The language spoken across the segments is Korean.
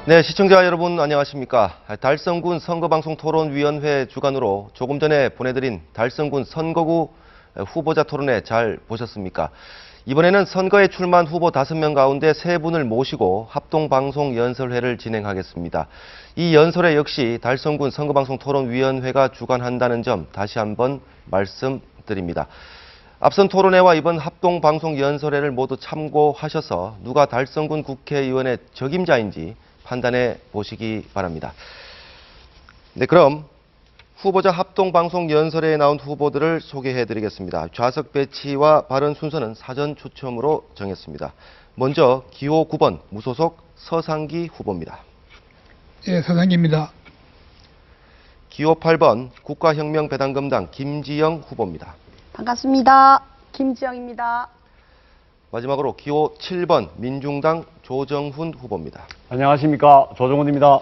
네, 시청자 여러분 안녕하십니까. 달성군 선거방송토론위원회 주관으로 조금 전에 보내드린 달성군 선거구 후보자 토론회 잘 보셨습니까? 이번에는 선거에 출마한 후보 5명 가운데 3분을 모시고 합동방송 연설회를 진행하겠습니다. 이 연설회 역시 달성군 선거방송토론위원회가 주관한다는 점 다시 한번 말씀드립니다. 앞선 토론회와 이번 합동방송 연설회를 모두 참고하셔서 누가 달성군 국회의원의 적임자인지 판단해 보시기 바랍니다. 네, 그럼 후보자 합동방송 연설회에 나온 후보들을 소개해 드리겠습니다. 좌석 배치와 발언 순서는 사전 추첨으로 정했습니다. 먼저 기호 9번 무소속 서상기 후보입니다. 예, 서상기입니다. 기호 8번 국가혁명배당금당 김지영 후보입니다. 반갑습니다. 김지영입니다. 마지막으로 기호 7번 민중당 조정훈 후보입니다. 안녕하십니까. 조정훈입니다.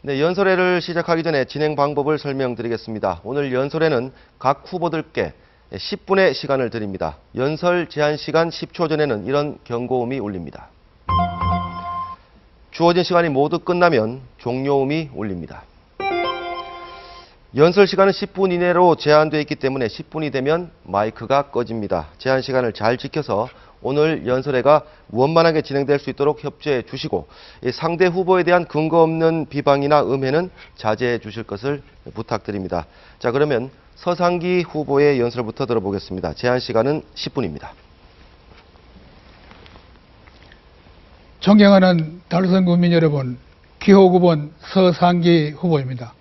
네, 연설회를 시작하기 전에 진행 방법을 설명드리겠습니다. 오늘 연설회는 각 후보들께 10분의 시간을 드립니다. 연설 제한 시간 10초 전에는 이런 경고음이 울립니다. 주어진 시간이 모두 끝나면 종료음이 울립니다. 연설 시간은 10분 이내로 제한되어 있기 때문에 10분이 되면 마이크가 꺼집니다. 제한 시간을 잘 지켜서 오늘 연설회가 원만하게 진행될 수 있도록 협조해 주시고 상대 후보에 대한 근거 없는 비방이나 음해는 자제해 주실 것을 부탁드립니다. 자, 그러면 서상기 후보의 연설부터 들어보겠습니다. 제한 시간은 10분입니다. 존경하는 달성 국민 여러분, 기호 9번 서상기 후보입니다.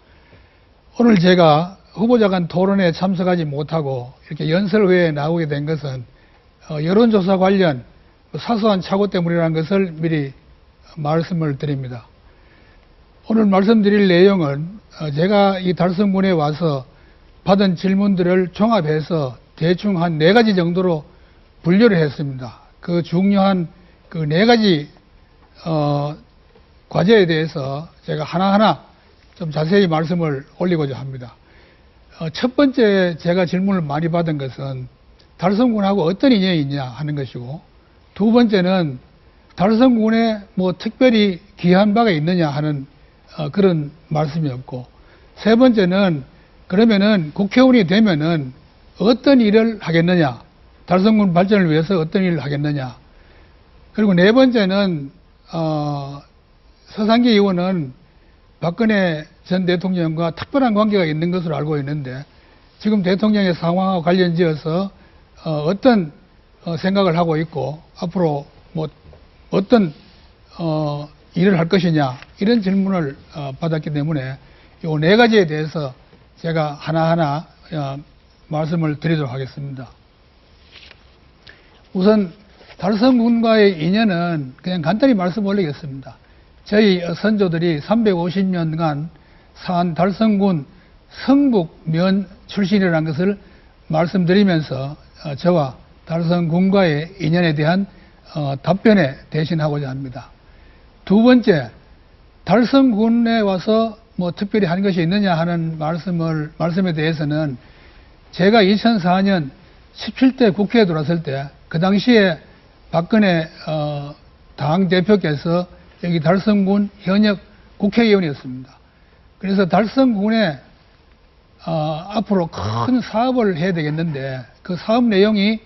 오늘 제가 후보자 간 토론에 참석하지 못하고 이렇게 연설회에 나오게 된 것은 여론조사 관련 사소한 착오 때문이라는 것을 미리 말씀을 드립니다. 오늘 말씀드릴 내용은 제가 이 달성군에 와서 받은 질문들을 종합해서 대충 한 4가지 정도로 분류를 했습니다. 그 중요한 그 4가지 과제에 대해서 제가 하나하나 좀 자세히 말씀을 올리고자 합니다. 첫 번째 제가 질문을 많이 받은 것은 달성군하고 어떤 인연이 있냐 하는 것이고, 두 번째는 달성군에 뭐 특별히 귀한 바가 있느냐 하는 그런 말씀이었고, 세 번째는 그러면은 국회의원이 되면은 어떤 일을 하겠느냐, 달성군 발전을 위해서 어떤 일을 하겠느냐, 그리고 네 번째는 서상기 의원은 박근혜 전 대통령과 특별한 관계가 있는 것으로 알고 있는데 지금 대통령의 상황과 관련지어서 어떤 생각을 하고 있고 앞으로 뭐 어떤 일을 할 것이냐, 이런 질문을 받았기 때문에 이 4가지에 대해서 제가 하나하나 말씀을 드리도록 하겠습니다. 우선 달성군과의 인연은 그냥 간단히 말씀 올리겠습니다. 저희 선조들이 350년간 산 달성군 성북면 출신이라는 것을 말씀드리면서 저와 달성군과의 인연에 대한 답변에 대신하고자 합니다. 두 번째, 달성군에 와서 뭐 특별히 한 것이 있느냐 하는 말씀에 대해서는 제가 2004년 17대 국회에 들어왔을 때 그 당시에 박근혜 당 대표께서 여기 달성군 현역 국회의원이었습니다. 그래서 달성군에 앞으로 큰 사업을 해야 되겠는데 그 사업 내용이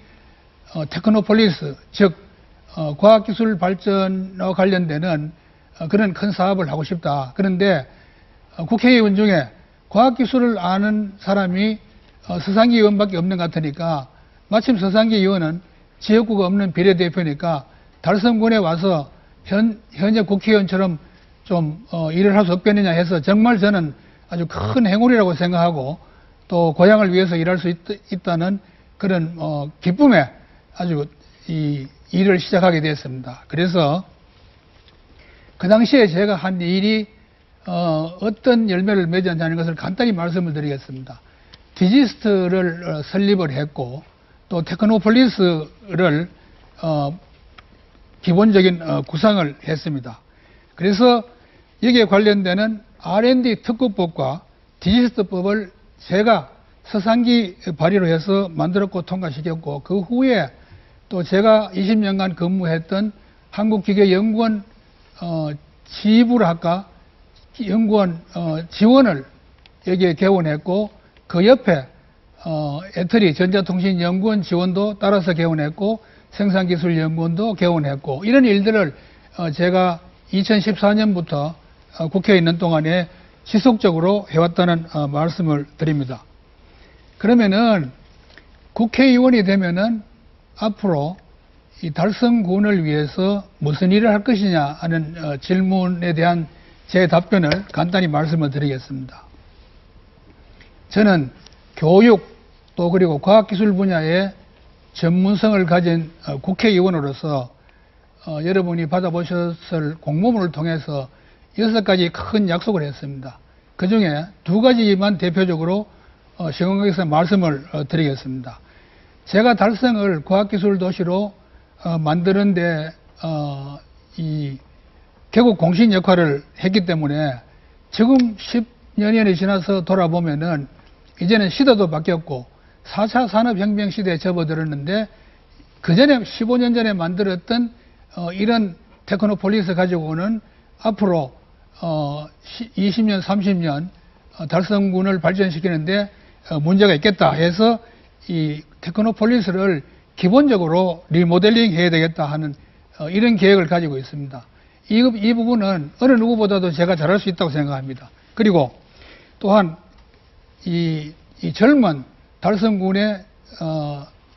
테크노폴리스, 즉 과학기술 발전과 관련되는 그런 큰 사업을 하고 싶다. 그런데 국회의원 중에 과학기술을 아는 사람이 서상기 의원밖에 없는 것 같으니까, 마침 서상기 의원은 지역구가 없는 비례대표니까 달성군에 와서 현역 국회의원처럼 좀 일을 할 수 없겠느냐 해서 정말 저는 아주 큰 행운이라고 생각하고 또 고향을 위해서 일할 수 있다는 그런 기쁨에 아주 이 일을 시작하게 되었습니다. 그래서 그 당시에 제가 한 일이 어떤 열매를 맺었냐는 것을 간단히 말씀을 드리겠습니다. 디지스트를 설립을 했고 또 테크노폴리스를 기본적인 구상을 했습니다. 그래서 여기에 관련되는 R&D 특구법과 디지스트법을 제가 서상기 발의로 해서 만들었고 통과시켰고, 그 후에 또 제가 20년간 근무했던 한국기계연구원 지불학과 연구원 지원을 여기에 개원했고, 그 옆에 애터리 전자통신연구원 지원도 따라서 개원했고, 생산기술연구원도 개원했고, 이런 일들을 제가 2014년부터 국회에 있는 동안에 지속적으로 해왔다는 말씀을 드립니다. 그러면은 국회의원이 되면은 앞으로 이 달성군을 위해서 무슨 일을 할 것이냐 하는 질문에 대한 제 답변을 간단히 말씀을 드리겠습니다. 저는 교육 또 그리고 과학기술 분야의 전문성을 가진 국회의원으로서 여러분이 받아보셨을 공모문을 통해서 6가지 큰 약속을 했습니다. 그 중에 2가지만 대표적으로 시공에서 말씀을 드리겠습니다. 제가 달성을 과학기술 도시로 만드는데 이 개국 공신 역할을 했기 때문에 지금 10년이 지나서 돌아보면은 이제는 시대도 바뀌었고 4차 산업혁명 시대에 접어들었는데 그 전에 15년 전에 만들었던 이런 테크노폴리스 가지고는 앞으로 20년, 30년 달성군을 발전시키는데 문제가 있겠다 해서 이 테크노폴리스를 기본적으로 리모델링 해야 되겠다 하는 이런 계획을 가지고 있습니다. 이 부분은 어느 누구보다도 제가 잘할 수 있다고 생각합니다. 그리고 또한 이 젊은 달성군에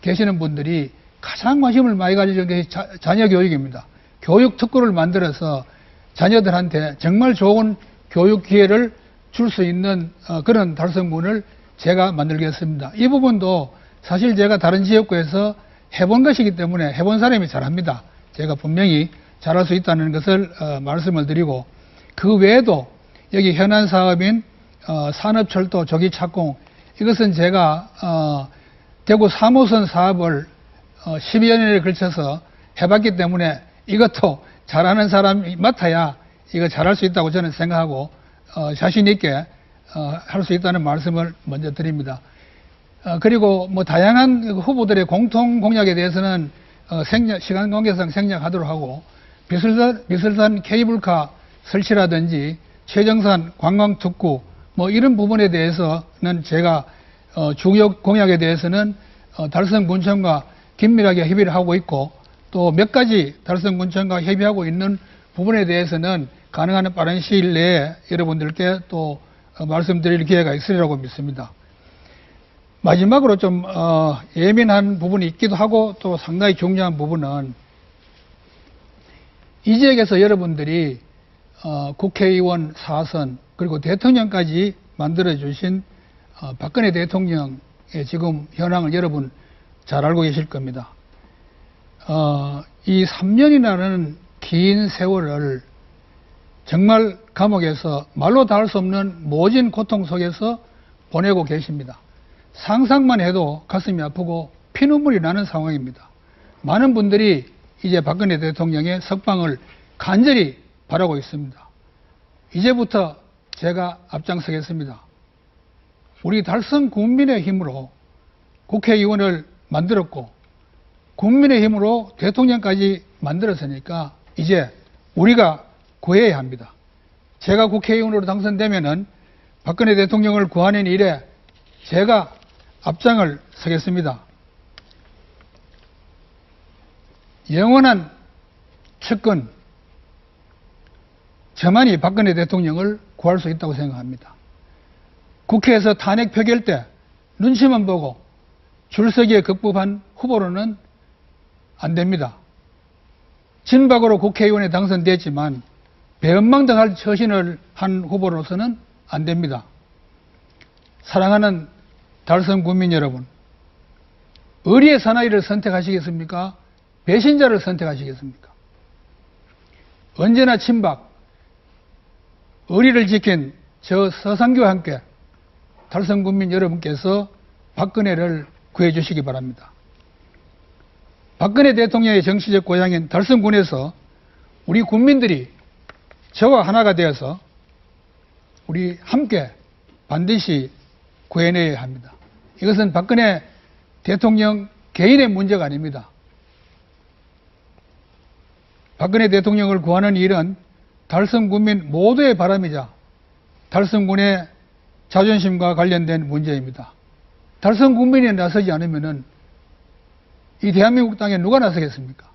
계시는 분들이 가장 관심을 많이 가지는 게 자녀 교육입니다. 교육 특구를 만들어서 자녀들한테 정말 좋은 교육 기회를 줄 수 있는 그런 달성군을 제가 만들겠습니다. 이 부분도 사실 제가 다른 지역구에서 해본 것이기 때문에 해본 사람이 잘합니다. 제가 분명히 잘할 수 있다는 것을 말씀을 드리고, 그 외에도 여기 현안 사업인 산업철도 조기착공, 이것은 제가 대구 3호선 사업을 12여 년에 걸쳐서 해봤기 때문에 이것도 잘하는 사람이 맡아야 이거 잘할 수 있다고 저는 생각하고 자신 있게 할 수 있다는 말씀을 먼저 드립니다. 그리고 뭐 다양한 후보들의 공통 공약에 대해서는 시간 관계상 생략하도록 하고, 비설산 케이블카 설치라든지 최정산 관광특구 뭐 이런 부분에 대해서는 제가 중요 공약에 대해서는 달성군청과 긴밀하게 협의를 하고 있고, 또 몇 가지 달성군청과 협의하고 있는 부분에 대해서는 가능한 빠른 시일 내에 여러분들께 또 말씀드릴 기회가 있으리라고 믿습니다. 마지막으로 좀 예민한 부분이 있기도 하고 또 상당히 중요한 부분은, 이 지역에서 여러분들이 국회의원 4선 그리고 대통령까지 만들어주신 박근혜 대통령의 지금 현황을 여러분 잘 알고 계실 겁니다. 이 3년이라는 긴 세월을 정말 감옥에서 말로 다 할 수 없는 모진 고통 속에서 보내고 계십니다. 상상만 해도 가슴이 아프고 피눈물이 나는 상황입니다. 많은 분들이 이제 박근혜 대통령의 석방을 간절히 바라고 있습니다. 이제부터 제가 앞장서겠습니다. 우리 달성 국민의 힘으로 국회의원을 만들었고 국민의 힘으로 대통령까지 만들었으니까 이제 우리가 구해야 합니다. 제가 국회의원으로 당선되면은 박근혜 대통령을 구하는 일에 제가 앞장을 서겠습니다. 영원한 측근, 저만이 박근혜 대통령을 구할 수 있다고 생각합니다. 국회에서 탄핵 표결 때 눈치만 보고 줄서기에 급급한 후보로는 안 됩니다. 진박으로 국회의원에 당선됐지만 배은망덕할 처신을 한 후보로서는 안 됩니다. 사랑하는 달성 국민 여러분, 의리의 사나이를 선택하시겠습니까? 배신자를 선택하시겠습니까? 언제나 친박, 의리를 지킨 저 서상규와 함께 달성 국민 여러분께서 박근혜를 구해주시기 바랍니다. 박근혜 대통령의 정치적 고향인 달성군에서 우리 국민들이 저와 하나가 되어서 우리 함께 반드시 구해내야 합니다. 이것은 박근혜 대통령 개인의 문제가 아닙니다. 박근혜 대통령을 구하는 일은 달성 군민 모두의 바람이자 달성군의 자존심과 관련된 문제입니다. 달성 군민이 나서지 않으면은 이 대한민국 땅에 누가 나서겠습니까?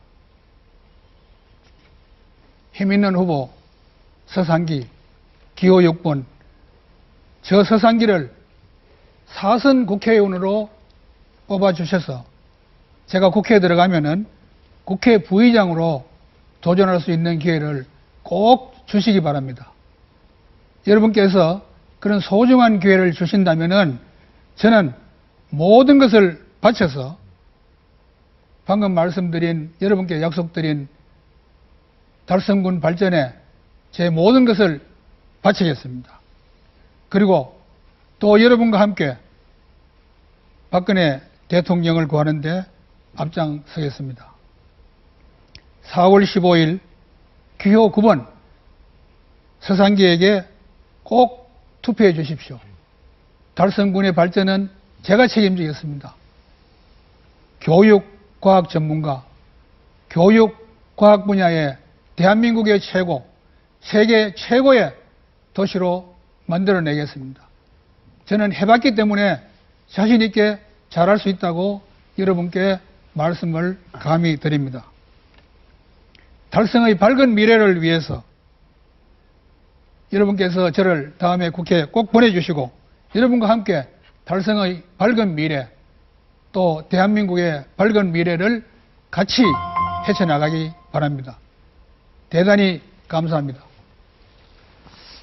힘있는 후보 서상기, 기호 6번, 저 서상기를 4선 국회의원으로 뽑아주셔서 제가 국회에 들어가면은 국회 부의장으로 도전할 수 있는 기회를 꼭 주시기 바랍니다. 여러분께서 그런 소중한 기회를 주신다면은 저는 모든 것을 바쳐서 방금 말씀드린 여러분께 약속드린 달성군 발전에 제 모든 것을 바치겠습니다. 그리고 또 여러분과 함께 박근혜 대통령을 구하는데 앞장서겠습니다. 4월 15일 기호 9번 서상기에게 꼭 투표해 주십시오. 달성군의 발전은 제가 책임지겠습니다. 교육과학 전문가, 교육과학 분야의 대한민국의 최고, 세계 최고의 도시로 만들어내겠습니다. 저는 해봤기 때문에 자신 있게 잘할 수 있다고 여러분께 말씀을 감히 드립니다. 달성의 밝은 미래를 위해서 여러분께서 저를 다음에 국회에 꼭 보내주시고 여러분과 함께 달성의 밝은 미래 또 대한민국의 밝은 미래를 같이 헤쳐나가기 바랍니다. 대단히 감사합니다.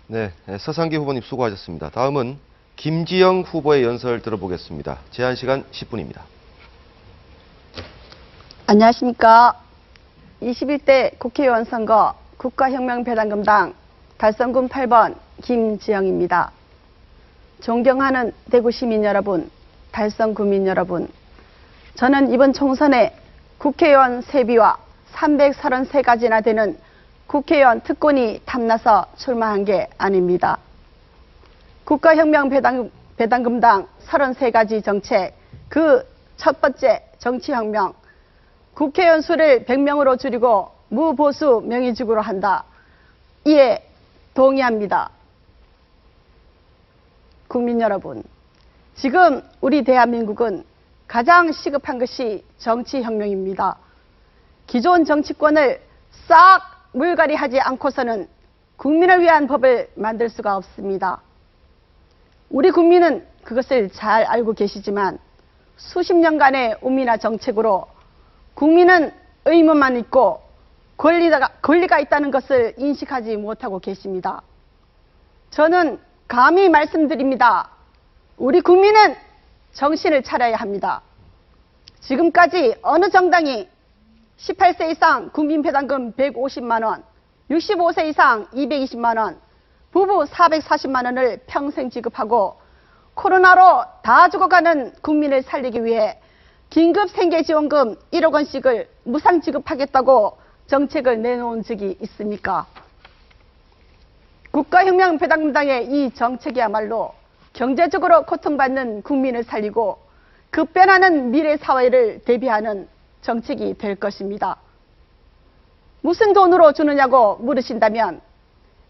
네, 서상기 후보님 수고하셨습니다. 다음은 김지영 후보의 연설 들어보겠습니다. 제한 시간 10분입니다. 안녕하십니까. 21대 국회의원 선거 국가혁명배당금당 달성군 8번 김지영입니다. 존경하는 대구 시민 여러분, 달성 구민 여러분, 저는 이번 총선에 국회의원 세비와 333가지나 되는 국회의원 특권이 탐나서 출마한 게 아닙니다. 국가혁명배당금당 33가지 정책, 그 첫 번째 정치혁명, 국회의원 수를 100명으로 줄이고 무보수 명의직으로 한다. 이에 동의합니다. 국민 여러분, 지금 우리 대한민국은 가장 시급한 것이 정치혁명입니다. 기존 정치권을 싹 물갈이하지 않고서는 국민을 위한 법을 만들 수가 없습니다. 우리 국민은 그것을 잘 알고 계시지만 수십 년간의 우미나 정책으로 국민은 의무만 있고 권리가 있다는 것을 인식하지 못하고 계십니다. 저는 감히 말씀드립니다. 우리 국민은 정신을 차려야 합니다. 지금까지 어느 정당이 18세 이상 국민배당금 150만 원, 65세 이상 220만 원, 부부 440만 원을 평생 지급하고 코로나로 다 죽어가는 국민을 살리기 위해 긴급 생계지원금 1억 원씩을 무상 지급하겠다고 정책을 내놓은 적이 있습니까? 국가혁명배당금당의 이 정책이야말로 경제적으로 고통받는 국민을 살리고 급변하는 미래 사회를 대비하는 정책이 될 것입니다. 무슨 돈으로 주느냐고 물으신다면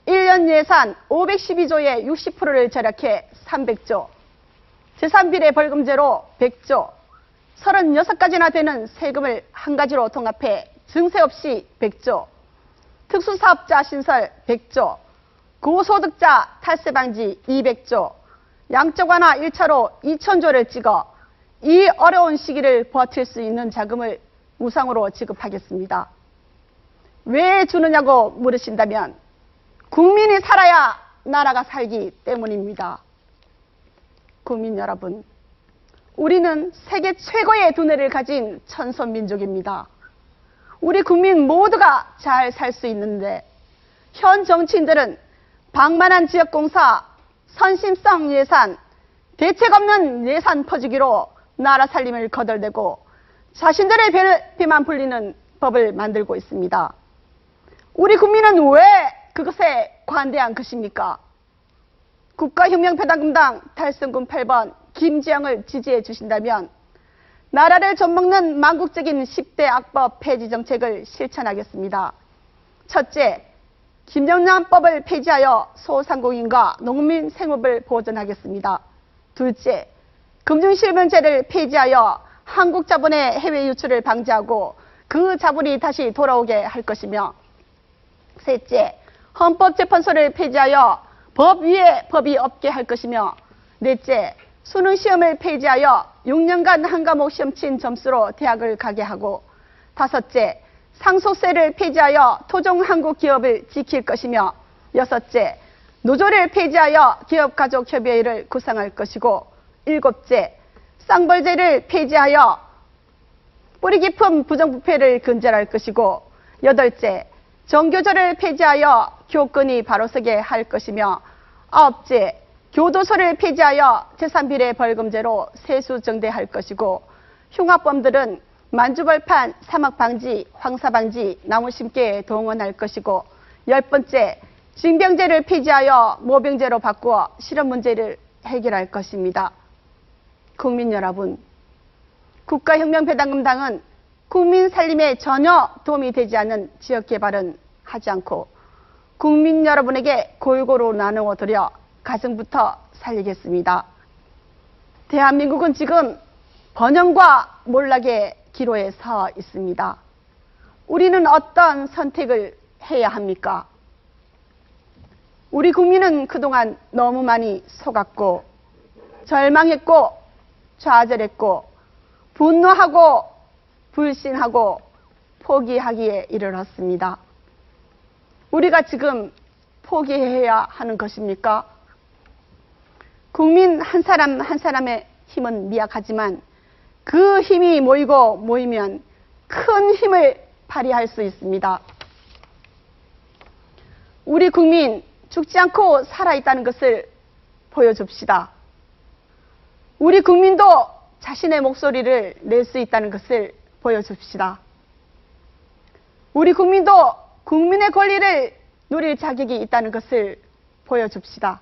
1년 예산 512조의 60%를 절약해 300조, 재산비례 벌금제로 100조, 36가지나 되는 세금을 한 가지로 통합해 증세 없이 100조, 특수사업자 신설 100조, 고소득자 탈세 방지 200조, 양적 완화 1차로 2000조를 찍어 이 어려운 시기를 버틸 수 있는 자금을 무상으로 지급하겠습니다. 왜 주느냐고 물으신다면 국민이 살아야 나라가 살기 때문입니다. 국민 여러분, 우리는 세계 최고의 두뇌를 가진 천선민족입니다. 우리 국민 모두가 잘 살 수 있는데 현 정치인들은 방만한 지역공사, 선심성 예산, 대책 없는 예산 퍼주기로 나라 살림을 거덜대고 자신들의 배만 불리는 법을 만들고 있습니다. 우리 국민은 왜 그것에 관대한 것입니까? 국가혁명배당금당 달성군 8번 김지영을 지지해 주신다면 나라를 좀먹는 망국적인 10대 악법 폐지 정책을 실천하겠습니다. 첫째, 김영란법을 폐지하여 소상공인과 농민 생업을 보존하겠습니다. 둘째, 금융실명제를 폐지하여 한국 자본의 해외 유출을 방지하고 그 자본이 다시 돌아오게 할 것이며, 셋째, 헌법재판소를 폐지하여 법 위에 법이 없게 할 것이며, 넷째, 수능시험을 폐지하여 6년간 한 과목 시험 친 점수로 대학을 가게 하고, 다섯째, 상속세를 폐지하여 토종 한국 기업을 지킬 것이며, 여섯째, 노조를 폐지하여 기업가족협의회를 구성할 것이고, 일곱째, 쌍벌제를 폐지하여 뿌리 깊은 부정부패를 근절할 것이고, 여덟째, 정교조를 폐지하여 교권이 바로 서게 할 것이며, 아홉째, 교도소를 폐지하여 재산비례 벌금제로 세수정대할 것이고, 흉악범들은 만주벌판, 사막방지, 황사방지, 나무심기에 동원할 것이고, 열번째, 징병제를 폐지하여 모병제로 바꾸어 실업 문제를 해결할 것입니다. 국민 여러분, 국가혁명배당금당은 국민 살림에 전혀 도움이 되지 않는 지역개발은 하지 않고 국민 여러분에게 골고루 나누어 드려 가정부터 살리겠습니다. 대한민국은 지금 번영과 몰락의 기로에 서 있습니다. 우리는 어떤 선택을 해야 합니까? 우리 국민은 그동안 너무 많이 속았고 절망했고 좌절했고 분노하고 불신하고 포기하기에 이르렀습니다. 우리가 지금 포기해야 하는 것입니까? 국민 한 사람 한 사람의 힘은 미약하지만 그 힘이 모이면 큰 힘을 발휘할 수 있습니다. 우리 국민 죽지 않고 살아있다는 것을 보여줍시다. 우리 국민도 자신의 목소리를 낼 수 있다는 것을 보여줍시다. 우리 국민도 국민의 권리를 누릴 자격이 있다는 것을 보여줍시다.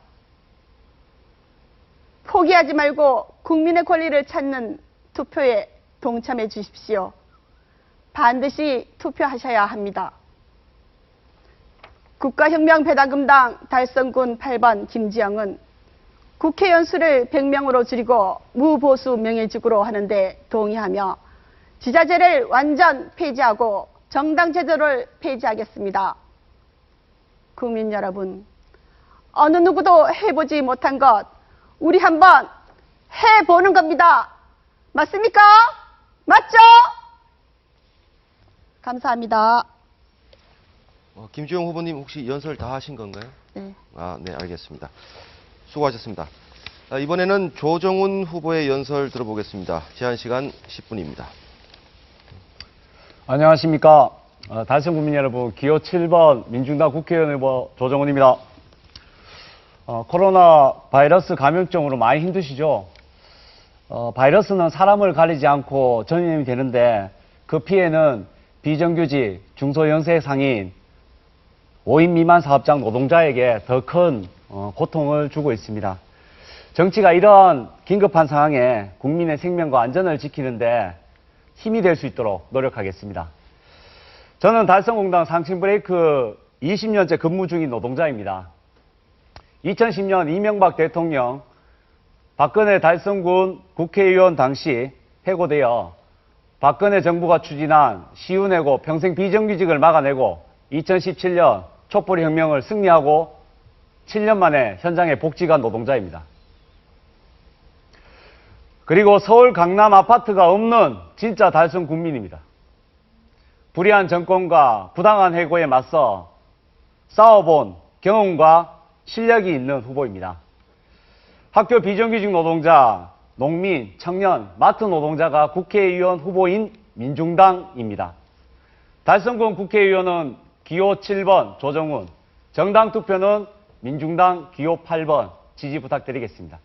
포기하지 말고 국민의 권리를 찾는 투표에 동참해 주십시오. 반드시 투표하셔야 합니다. 국가혁명배당금당 달성군 8번 김지영은 국회의원 수를 100명으로 줄이고 무보수 명예직으로 하는데 동의하며 지자체를 완전 폐지하고 정당제도를 폐지하겠습니다. 국민 여러분, 어느 누구도 해보지 못한 것 우리 한번 해보는 겁니다. 맞습니까? 맞죠? 감사합니다. 김주영 후보님 혹시 연설 다 하신 건가요? 네. 네, 알겠습니다. 수고하셨습니다. 이번에는 조정훈 후보의 연설 들어보겠습니다. 제한 시간 10분입니다. 안녕하십니까. 달성 국민 여러분, 기호 7번 민중당 국회의원 후보 조정훈입니다. 코로나 바이러스 감염증으로 많이 힘드시죠? 바이러스는 사람을 가리지 않고 전염이 되는데 그 피해는 비정규직, 중소연세 상인, 5인 미만 사업장 노동자에게 더 큰 고통을 주고 있습니다. 정치가 이런 긴급한 상황에 국민의 생명과 안전을 지키는데 힘이 될 수 있도록 노력하겠습니다. 저는 달성공단 상층브레이크 20년째 근무 중인 노동자입니다. 2010년 이명박 대통령 박근혜 달성군 국회의원 당시 해고되어 박근혜 정부가 추진한 시운해고 평생 비정규직을 막아내고 2017년 촛불혁명을 승리하고 7년 만에 현장에 복직한 노동자입니다. 그리고 서울 강남 아파트가 없는 진짜 달성 군민입니다. 불의한 정권과 부당한 해고에 맞서 싸워본 경험과 실력이 있는 후보입니다. 학교 비정규직 노동자, 농민, 청년, 마트 노동자가 국회의원 후보인 민중당입니다. 달성군 국회의원은 기호 7번 조정훈, 정당 투표는 민중당 기호 8번 지지 부탁드리겠습니다.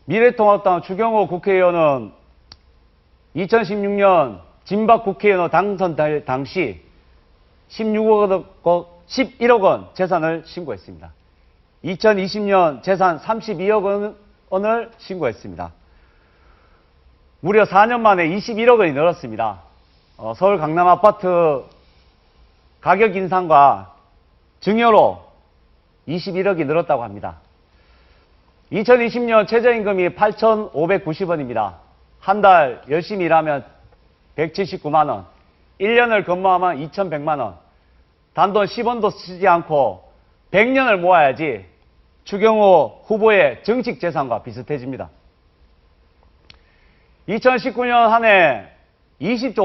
미래통합당 추경호 국회의원은 2016년 진박 국회의원 당선될 당시 11억 원 재산을 신고했습니다. 2020년 재산 32억 원을 신고했습니다. 무려 4년 만에 21억 원이 늘었습니다. 서울 강남 아파트 가격 인상과 증여로 21억이 늘었다고 합니다. 2020년 최저임금이 8,590원입니다. 한 달 열심히 일하면 179만 원, 1년을 근무하면 2,100만 원, 단돈 10원도 쓰지 않고 100년을 모아야지 추경호 후보의 정책 재산과 비슷해집니다. 2019년 한 해 20조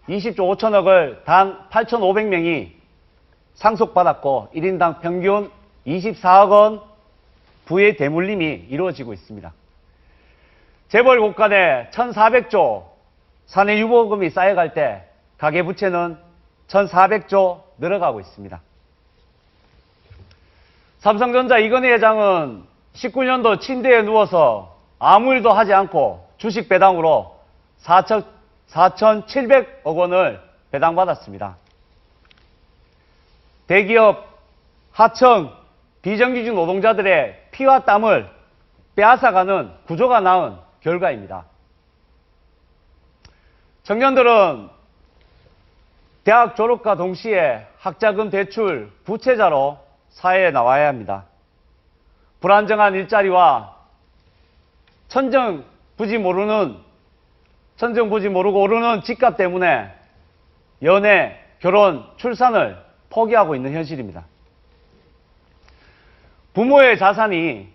5천억을 단 8,500명이 상속받았고 1인당 평균 24억 원 부의 대물림이 이루어지고 있습니다. 재벌 곳간에 1,400조 사내 유보금이 쌓여갈 때 가계부채는 1,400조 늘어가고 있습니다. 삼성전자 이건희 회장은 19년도 침대에 누워서 아무 일도 하지 않고 주식 배당으로 4,700억 원을 배당받았습니다. 대기업, 하청, 비정규직 노동자들의 피와 땀을 빼앗아가는 구조가 낳은 결과입니다. 청년들은 대학 졸업과 동시에 학자금 대출 부채자로 사회에 나와야 합니다. 불안정한 일자리와 천정부지 모르고 오르는 집값 때문에 연애, 결혼, 출산을 포기하고 있는 현실입니다. 부모의 자산이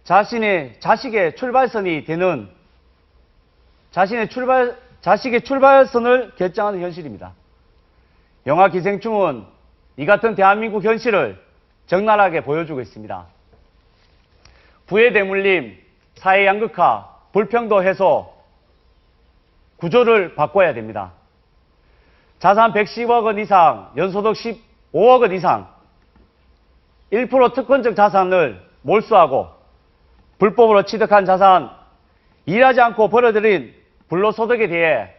자식의 출발선이 되는 자식의 출발선을 결정하는 현실입니다. 영화 기생충은 이 같은 대한민국 현실을 적나라하게 보여주고 있습니다. 부의 대물림, 사회 양극화, 불평등 해소 구조를 바꿔야 됩니다. 자산 110억 원 이상, 연소득 15억 원 이상, 1% 특권적 자산을 몰수하고 불법으로 취득한 자산, 일하지 않고 벌어들인 불로소득에 대해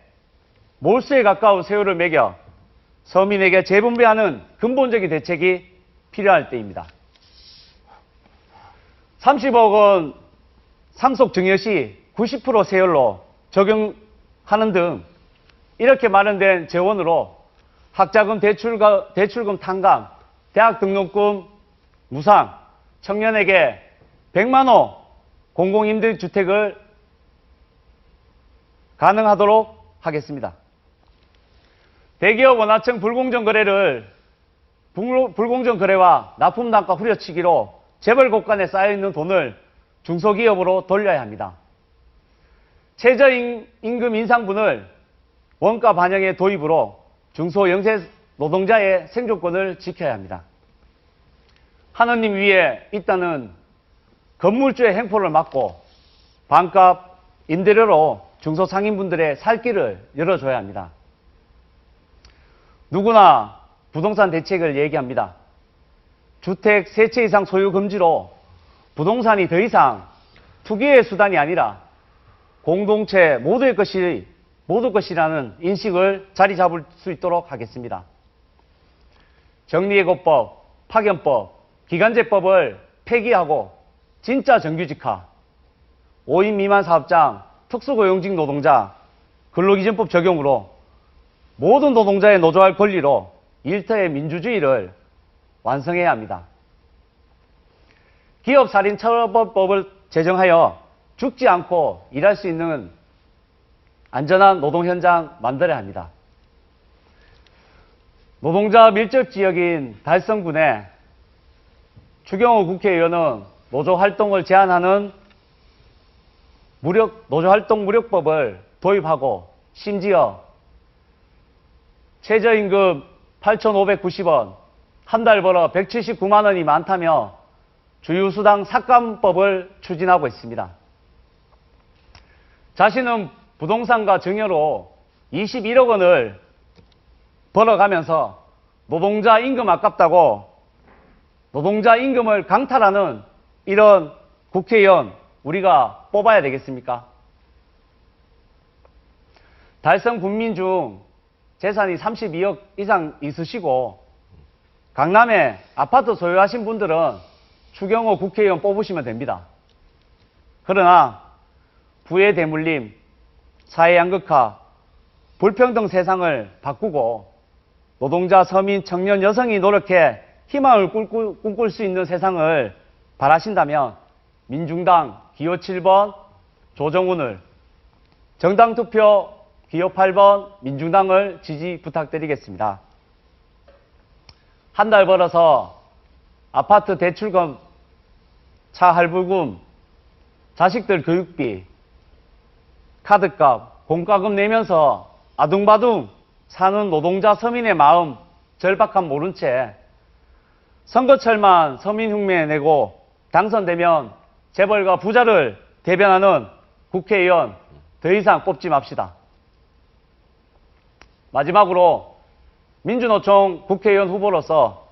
몰수에 가까운 세율을 매겨 서민에게 재분배하는 근본적인 대책이 필요할 때입니다. 30억 원 상속 증여 시 90% 세율로 적용하는 등 이렇게 마련된 재원으로 학자금 대출금 탕감, 대학 등록금 무상, 청년에게 100만 호 공공임대주택을 가능하도록 하겠습니다. 대기업 원하청 불공정 거래와 납품 단가 후려치기로 재벌 곳간에 쌓여있는 돈을 중소기업으로 돌려야 합니다. 최저임금 인상분을 원가 반영의 도입으로 중소영세 노동자의 생존권을 지켜야 합니다. 하느님 위에 있다는 건물주의 행포를 막고 반값 임대료로 중소상인분들의 살 길을 열어줘야 합니다. 누구나 부동산 대책을 얘기합니다. 주택 3채 이상 소유 금지로 부동산이 더 이상 투기의 수단이 아니라 공동체 모두 것이라는 인식을 자리 잡을 수 있도록 하겠습니다. 정리해고법, 파견법, 기간제법을 폐기하고 진짜 정규직화, 5인 미만 사업장, 특수고용직 노동자, 근로기준법 적용으로 모든 노동자의 노조할 권리로 일터의 민주주의를 완성해야 합니다. 기업살인처벌법을 제정하여 죽지 않고 일할 수 있는 안전한 노동 현장 만들어야 합니다. 노동자 밀접 지역인 달성군에 추경호 국회의원은 노조활동을 제한하는 노조활동 무력법을 도입하고 심지어 최저임금 8,590원, 한 달 벌어 179만 원이 많다며 주휴수당 삭감법을 추진하고 있습니다. 자신은 부동산과 증여로 21억 원을 벌어가면서 노동자 임금 아깝다고 노동자 임금을 강탈하는 이런 국회의원 우리가 뽑아야 되겠습니까? 달성 군민 중 재산이 32억 이상 있으시고 강남에 아파트 소유하신 분들은 추경호 국회의원 뽑으시면 됩니다. 그러나 부의 대물림, 사회 양극화, 불평등 세상을 바꾸고 노동자, 서민, 청년, 여성이 노력해 희망을 꿈꿀 수 있는 세상을 바라신다면 민중당 기호 7번 조정훈을, 정당 투표 기호 8번 민중당을 지지 부탁드리겠습니다. 한 달 벌어서 아파트 대출금, 차 할부금, 자식들 교육비, 카드값, 공과금 내면서 아둥바둥 사는 노동자 서민의 마음 절박함 모른 채 선거철만 서민 흉내 내고 당선되면 재벌과 부자를 대변하는 국회의원 더 이상 뽑지 맙시다. 마지막으로 민주노총 국회의원 후보로서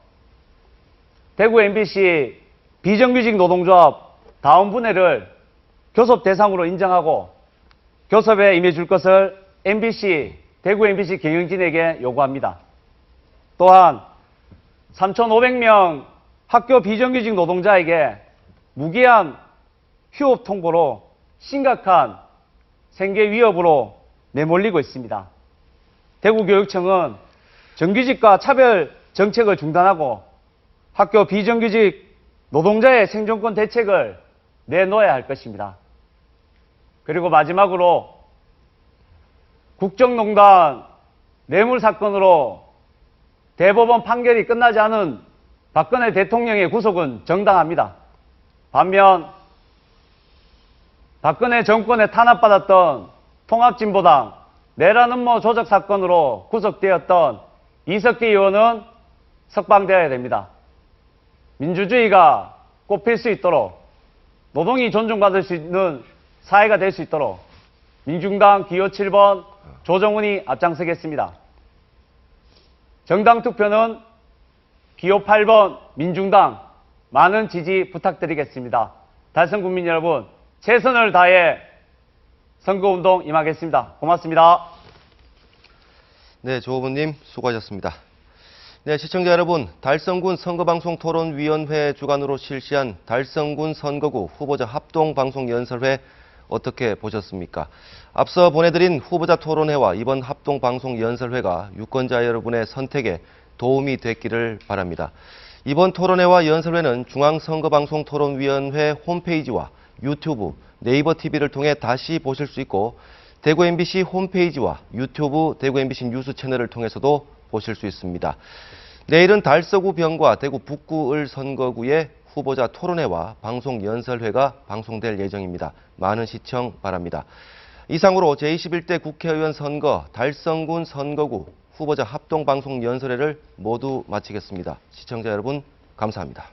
대구 MBC 비정규직 노동조합 다음 분해를 교섭 대상으로 인정하고 교섭에 임해줄 것을 대구 MBC 경영진에게 요구합니다. 또한 3,500명 학교 비정규직 노동자에게 무기한 휴업 통보로 심각한 생계 위협으로 내몰리고 있습니다. 대구교육청은 정규직과 차별 정책을 중단하고 학교 비정규직 노동자의 생존권 대책을 내놓아야 할 것입니다. 그리고 마지막으로 국정농단 뇌물 사건으로 대법원 판결이 끝나지 않은 박근혜 대통령의 구속은 정당합니다. 반면 박근혜 정권에 탄압받았던 통합진보당 내란 음모 조작 사건으로 구속되었던 이석기 의원은 석방되어야 됩니다. 민주주의가 꽃필 수 있도록, 노동이 존중받을 수 있는 사회가 될 수 있도록 민중당 기호 7번 조정훈이 앞장서겠습니다. 정당 투표는 기호 8번 민중당 많은 지지 부탁드리겠습니다. 달성 국민 여러분, 최선을 다해 선거운동 임하겠습니다. 고맙습니다. 네, 조 후보님 수고하셨습니다. 네, 시청자 여러분, 달성군 선거방송토론위원회 주관으로 실시한 달성군 선거구 후보자 합동방송연설회 어떻게 보셨습니까? 앞서 보내드린 후보자 토론회와 이번 합동방송연설회가 유권자 여러분의 선택에 도움이 됐기를 바랍니다. 이번 토론회와 연설회는 중앙선거방송토론위원회 홈페이지와 유튜브, 네이버 TV를 통해 다시 보실 수 있고 대구 MBC 홈페이지와 유튜브 대구 MBC 뉴스 채널을 통해서도 보실 수 있습니다. 내일은 달서구 병과 대구 북구을 선거구의 후보자 토론회와 방송 연설회가 방송될 예정입니다. 많은 시청 바랍니다. 이상으로 제21대 국회의원 선거 달성군 선거구 후보자 합동방송 연설회를 모두 마치겠습니다. 시청자 여러분 감사합니다.